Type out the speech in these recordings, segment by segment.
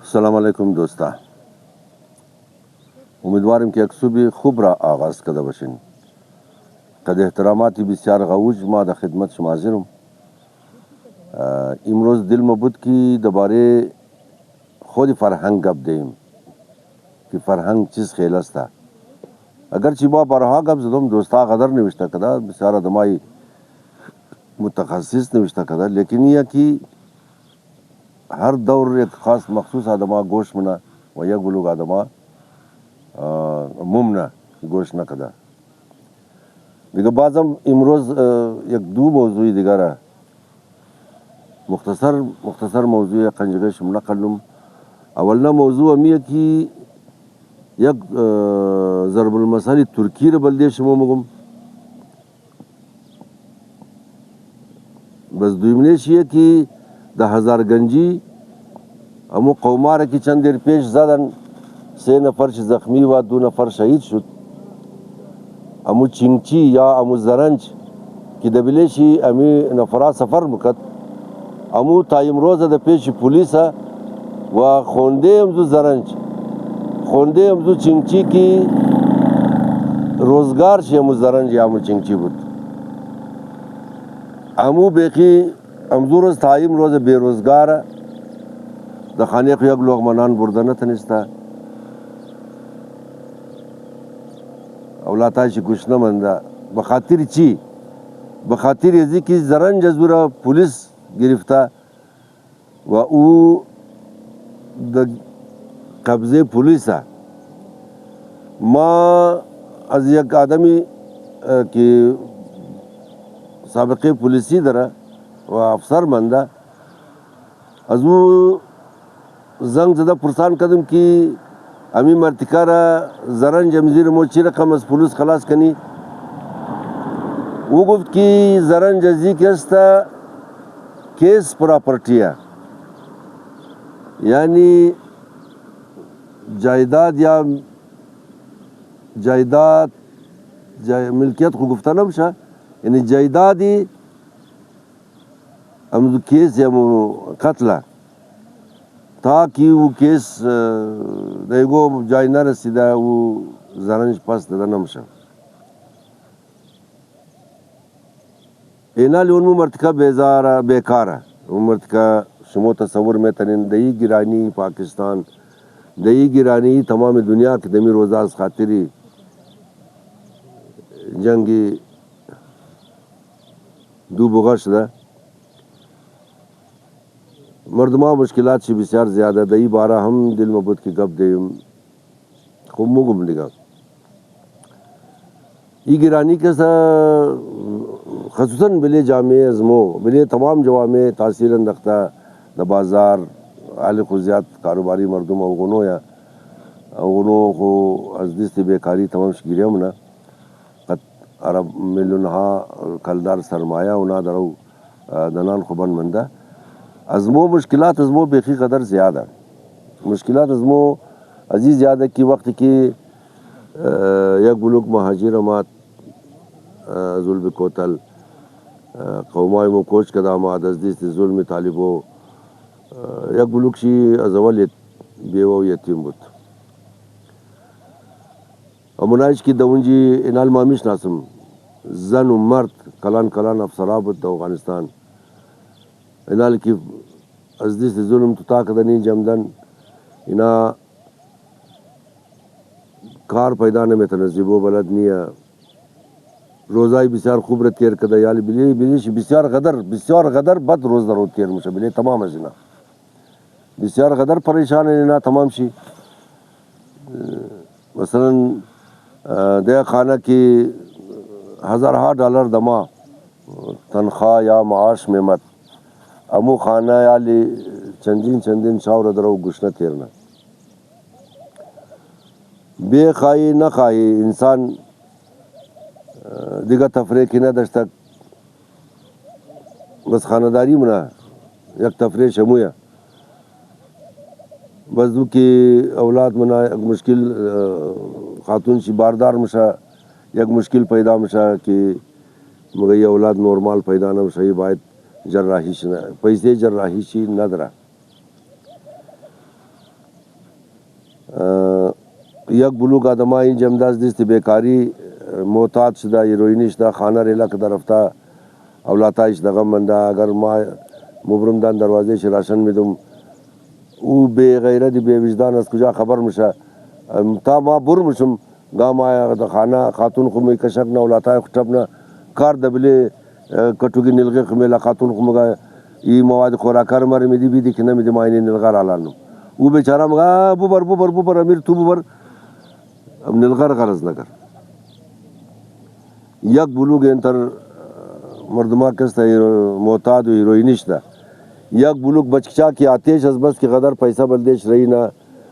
السلام علیکم دوستا. امیدوارم که اکسوبی خوب را آغاز کرده باشین. قد احتراماتی بسیار غوج ما در خدمت شما حاضرم. امروز دل ما بود که درباره خود فرهنگ گپ دهیم که فرهنگ چیز خیلی است. اگرچه ما بارها گپ زدم دوستا قدر نوشته کده بسیار آدمای متخصص نوشته کده، لیکن یہ که هر دور یک خاص مخصوص آدما گوش منه و یک گلوگ آدما ممنه گوش نکده. دیگه بازم امروز یک دو موضوعی دیگره مختصر موضوع قنجگش نقلم. اولنا موضوع همیه که یک ضرب المثل ترکی رو بلده شما مگم. بس دویمنیش یه که ده هزارگنجی امو قوماره که چند دیر پیش زدن 3 نفر زخمی و 2 نفر شهید شد. امو چینگچی یا امو زرنج که دبیلشی امی نفرات سفر مکد امو تا امروز ده پیش پولیس و خونده امزو زرنج خونده امزو چینگچی که روزگار شی امو زرنج یا امو چینگچی بود. امو بیخی امزو روز تا امروز بیروزگار ده خانه یک لغمنان برده نتنسته. اولاتایش گوشنه منده بخاطر چی؟ بخاطر ازی که زرنج از را پولیس گرفته و او در قبضه پولیسه. ما از یک آدمی که سابقه پولیسی داره و افسر منده از او زنگ زده پرسان کردم که امی مرتکار زرنج امزیر مو چی رقم از پولیس خلاص کنی؟ او گفت که زرنج ازی که است کیس پراپرٹیه، یعنی جایداد یا ملکیت خو گفته نمیشه، یعنی جایدادی امزو کیس یا قتله تا که او کیس دیگو جای نرسیده او زرنج پس داده نمیشه. اینا لیون مرتکب بیکاره. اون مرتکب شما تصور میتونین دهی گرانی پاکستان دهی گرانی تمام دنیا که دمی روزه از خاطری جنگی دو بغا شده. مردمان مشکلات شی بسیار زیاده دهی بارا هم دل مبود که گپ دیم خوب مگم دیگه. ای گرانی که خصوصاً بلی جامعه ازمو بلی تمام جوامع تاثیر انداخته در بازار اهل خوزیات کاروباری مردم اوغنو یا اوغنو خو از دست بیکاری تمام شگیری همونه قد عرب میلیون ها کلدار سرمایه اونا درو دنان خوبان منده. ازمو مشکلات ازمو بیخی قدر زیاده. مشکلات ازمو عزیز زیاده که وقتی که یک بلوک مهاجر امات ظلم کوتل قومای مو کوچ کده امات از دیست ظلم طالبو یک بلوک شی از اول بیوه و یتیم بود. امونایش که دونجی انال ما میشناسم زن و مرد کلان افسرا بود در افغانستان. انال که از دیست ظلم تو تا کده نین جمدن اینا کار پیدا نمیتونه زیبو بلد نیه. روزای بسیار خوب را تیر کده یالی بلیش بسیار غدر بد روز در رو تیر میشه بلی تمام از اینا بسیار غدر پریشان اینا تمام شی. مثلا ده خانه که $1000 دما تنخواه یا معاش میمد امو خانه یالی چندین شاور درو گوشنه تیرنه بے خواهی نخواهی انسان دیگه تفریح که نداشته. بس خانداری منه یک تفریح شمویه بس دو که اولاد منه یک مشکل خاتون شی باردار مشه یک مشکل پیدا مشه که مگه اولاد نورمال پیدا نمشه باید جراحی شنه پیسه جراحی شی نداره. یک بلوک آدمہ این جمداز دیستی بیکاری محتاط شده ایروینیش ده خانه ریلا که درفتا اولاتایش دغم منده اگر ما مبرمدان دروازهش راشن میدم او بی غیرتی بی وجدان از کجا خبر میشه تا ما برمشم گام آیا د خانه خاتون خو می کشک نه اولاتای خطب نه کار دبلی کټوګي نلغه خمیلا خاتون خو مګا ای مواد خوراکار مر می دی بی دی کنه می دی ماینه نلغه رالانو او بیچاره مګا بوبر امیر تو بوبر اب نلغه غرض نکر یک بلوگ انتر مردما کستا معتاد و هیروینیش ده یک بلوگ بچکچا کی آتیش از بس کی قدر پیسہ بلدیش رہی نا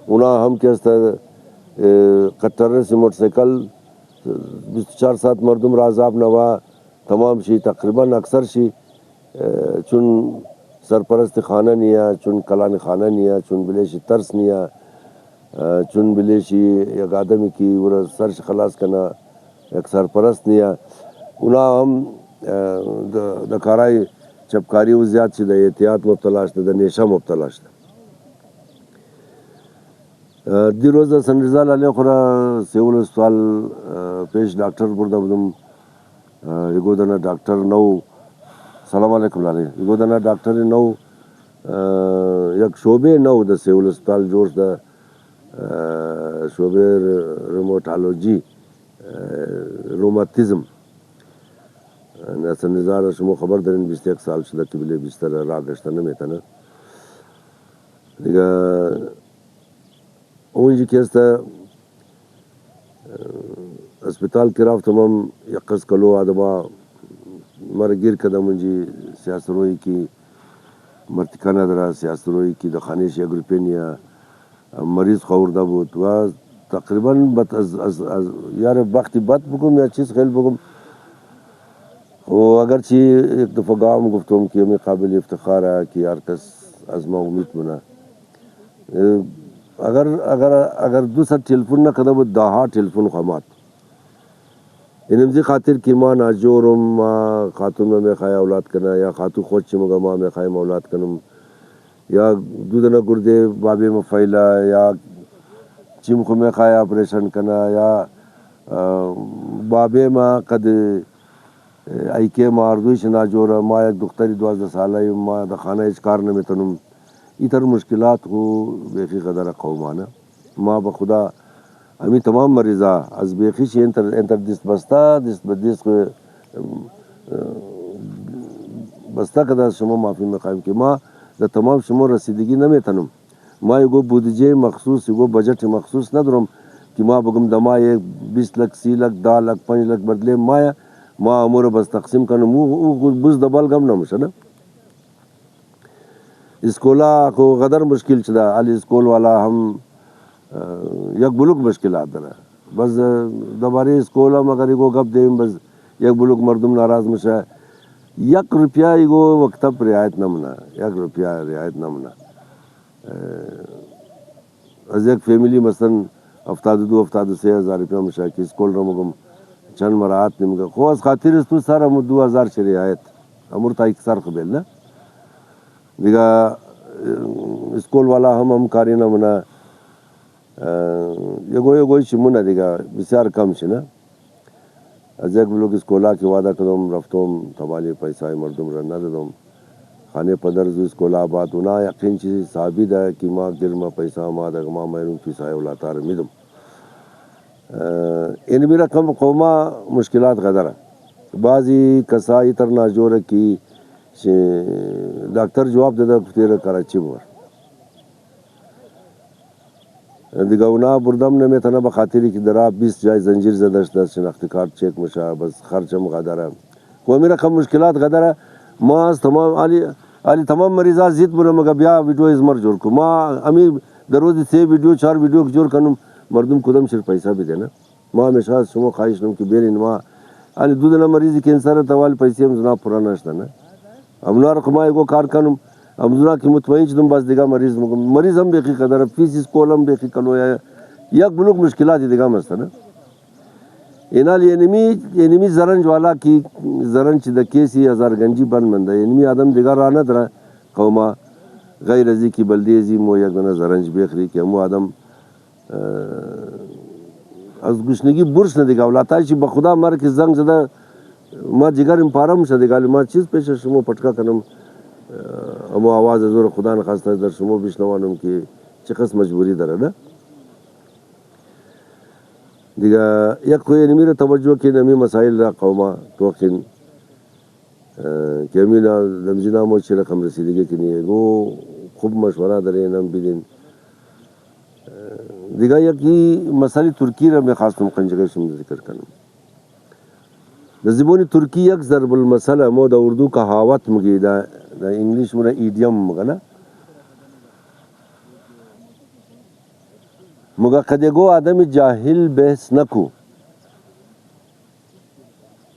اونا ہم کستا قطر سے موٹر سائیکل 24 ساعت مردم رازاب نوا تمام شی تقریباً اکثر شی چون سرپرست خانہ نیا چون کلان خانہ نیا چون بلیشی ترس نیا چون بلیشی یک آدمی کی ور سرش خلاص کنا یک سرپرست نیا اونا ہم د کارای چپکاری و زیاد شده احتیاط مبتلا شده د نیشه مبتلا شده دی روز سنرزال علی خورا سیول اسپتال پیش ڈاکٹر برده بودم یگو دنا ڈاکٹر نو سلام علیکم لالی یگو دنا ڈاکٹر نو یک شعبه نو د سیول اسپتال جوړ ده شعبه ریموټالوجي روماتیزم نسل نزار شما خبر دارین 21 سال شده که بله بیشتر راه گشته نمیتنه دیگه اونجی که است اسپیتال کی رفتم هم یقص کلو آدما مرا گیر کدم اونجی سیاست روی کی مرتکا نداره سیاست روی کی دخانیش یک روپی نیا مریض خورده بود و تقریبا از یار وقتی بد بگم یا چیز خیلی بگم و اگرچہ ایک دفعہ گام گفتم کہ ہمیں قابل افتخار ہے کہ ہر کس از ما امید بنا اگر دوسر ٹیلیفون نہ کدب دہا ٹیلیفون خامات انمزی خاطر کہ ماں ناجورم ماں خاتون میں خواہ اولاد کرنا یا خاتون خود چمگا ماں میں خواہ اولاد کنم یا دودنا گردے بابے میں پھیلا یا چمخ میں خواہ آپریشن کرنا یا بابے میں قد ایکے ماردویش ناجورا ما یک دختری 12 ساله ما د خانه هیچ کار نمیتونم ایتر مشکلات خو بیخی قدر قومانه ما به خدا امی تمام مریضا از بیخیش انتر دیست بستا کده شما معافی میخوایم که ما د تمام شما رسیدگی نمیتونم ما یگو بودجه مخصوص یگو بجٹ مخصوص ندارم که ما بگم دما 20 لک 30 لک 10 لک 5 لک بدله ما امور بس تقسیم کنم او بز دبال گم نمشه نه اسکولا کو قدر مشکل شده علی اسکول والا هم یک بلوک مشکلات داره بس دوباره اسکولا مگر یگو گپ دیم بس یک بلوک مردم ناراض میشه 1 روپیا یگو وقت رعایت نمونه 1 روپیا رعایت نمونه از یک فیملی مثلا 72-73 هزار روپیا میشه که اسکول رو مگم چند مراعات نمیگه خو از خاطر است تو سر هم 2000 رعایت امور تا یک سر قبل نه دیگه اسکول والا هم کاری نمونه یگوی شمونه دیگه بسیار کم شنه از یک بلوک اسکولا که وعده کردم رفتم تمالی پیسای مردم را ندادم خانه پدر زو اسکولا آباد اونا یقین چیزی ثابت ہے کہ ما گرما پیسہ ما دگ ما میرون پیسای اولاتار میدم این بھی رقم قوما مشکلات قدر بعضی کسائی تر ناجور کی ڈاکٹر جواب دادا کفتیر کراچی مور دیگه اونا بردم نمیتونه به خاطری که درا 20 جای زنجیر زده شده شناختی کارت چک میشه بس خرچم قدره قومی رقم مشکلات قدره ما از تمام علی تمام مریضات زیت بونه مگه بیا ویدیو ازمر جور کو ما امی در روز 3 ویدیو 4 ویدیو جور کنم مردم کدام شر پیسہ بھی دینا ما ہمیشہ شما خواہش نم کہ بیرین ما علی دو دنا مریض کینسر توال پیسے ہم زنا پرانا شتا نا امنار کما ایگو کار کنم امزنا کی مطمئن چدم بس دیگه مریض هم بیخی قدر فیس اسکولم بیخی کلو یا یک بلوک مشکلاتی دیگه مستا نا اینال اینمی زرنج والا کی زرنج د کیسی هزار گنجی بند منده اینمی آدم دیگه رانه در قوما غیر ازی کی بلدی ازی مو یک دنا زرنج بیخری که مو آدم از گشنگی برس ندیگا ولاتای چی بخدا مر که زنگ زده ما جگرم پارم شدیگا ما چیز پیش شما پٹکا کنم اما آواز زور خدا نخواسته در شما بشنوانم که چه قسم مجبوری داره نه دیگه یک خوی نمیره توجه که نمی مسائل را قوما توقین که امی لمزی نامو چی رقم رسیدگی کنی گو خوب مشوره داره نم بیدین دیگه یکی مسئله ترکی را می خواستم قنجگه شما ذکر کنم زبان ترکی یک ضرب المثل مو دا اردو کہاوت مگی دا انگلیش مو ایڈیم مگا نا مگا کدیگو آدم جاہل بحث نکو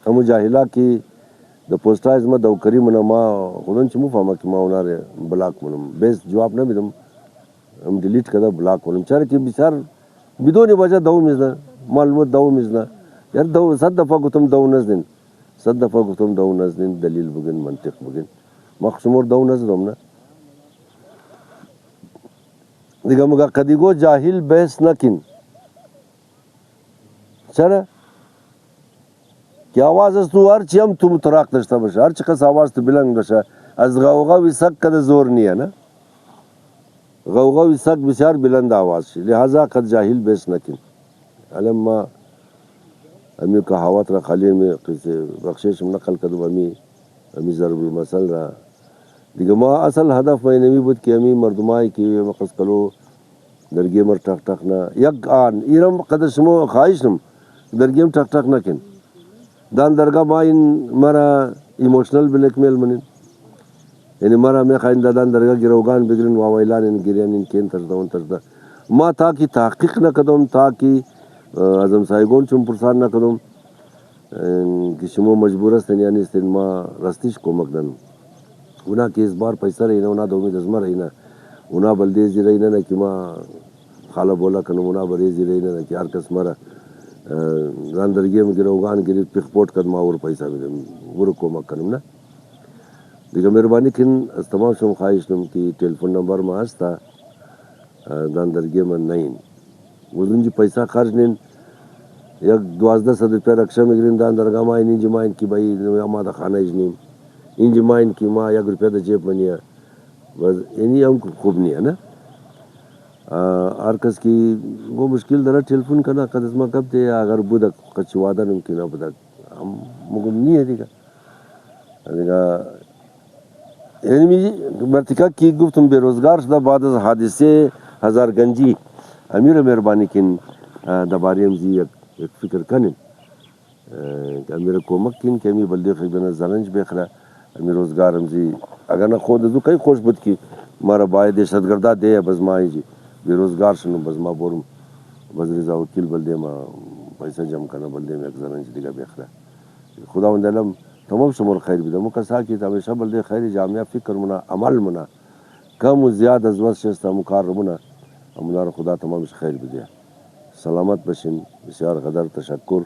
همو جاهلا کې د پوسټایز ما دو کری منه ما خودن چې مو فهمه که ما اوناره بلاک منم بیس جواب نمیدم هم دیلیت کده بلاک منم چرا که بسیار بدون وجه دو میزنه معلومات دو میزنه یار دو صد دفعه گفتم دو نزدین صد دفعه گفتم دو نزدین دلیل بگن منطق بگن ما خشمور دو نزدم نه دیگه مگه کدیگو جاهل بحث نکن چرا که آواز است تو هر چی هم تو متراق داشته باشه هر چی قصد آواز تو بلند باشه از غوغاوی سگ کده زور نیه نه غوغاوی سگ بسیار بلند آواز شی لہذا قد جاهل بحث نکن علم ما امی کہاوت را خالی میں قصه بخششم نقل کدو امی ضرب المثل را دیگه ما اصل هدف ما نمی بود که امی مردمایی که مقصد کلو درگی مر ٹک ٹک نه یک آن ایرم قدر شما خواهشم درگیم ٹک ٹک نکن دان درگاه ما این مرا ایموشنل بلیک میل منین یعنی مرا می خواهیم دان درگاه گروگان بگیرن واویلان این گیرین این کین ترده اون ترده ما تا کی تحقیق نکدم تا کی ازم سایگون چون پرسان نکدم که شما مجبور هستین یعنی استین ما رستیش کمک دن اونا که اس بار پیسه رهینه اونا دو امید ازما رهینه اونا بلدیزی رهینه نه که ما خاله بولا کنم اونا بریزی رهینه نه که هر کس مرا زان درگیم گروگان گیرید پیخ پوٹ کد ما ور پیسه میدم ور کمک کنم نه دیگه مهربانی کن از تمام شما خواهش نم که تلفن نمبر ما هستا دان درگی من نین وزن جی پیسہ خرچ نین یک 1200 روپیه رکشا میگیرین دان درگاه ما این ماین کی بھائی ما دا خانه اجنیم این ماین کی ما یک روپیه دا جیب منیه بس یعنی هم خوب نیه نه هر کس کی وہ مشکل داره تلفن کنه قد از ما کب ده اگر بوده کچی واده نمکنه بوده هم مگم نیه دیگه یعنی مرتکا کی گفتم بیروزگار شده بعد از حادثه هزارگنجی امیر مهربانی کن دباریم زی یک فکر کنین که امیر کومک کن که امی بلدی خیبنا زرنج بخره امیر روزگارم زی اگر نه خود دو کئی خوش بود که مارا باید دهشتگرده ده بز مایی جی بیروزگار شنم بز ما برم بز رضا وکیل بلدی ما پیسه جمع کنه بلدی ما یک زرنج دیگه بخره خداوند علم تمام شمول خیر بیده مو کسا کی همیشه بلده خیر جامعه فکر منا عمل منا کم و زیاد از وقت شسته مکار منا امنا خدا تمامش خیر بیده سلامت بشین بسیار قدر تشکر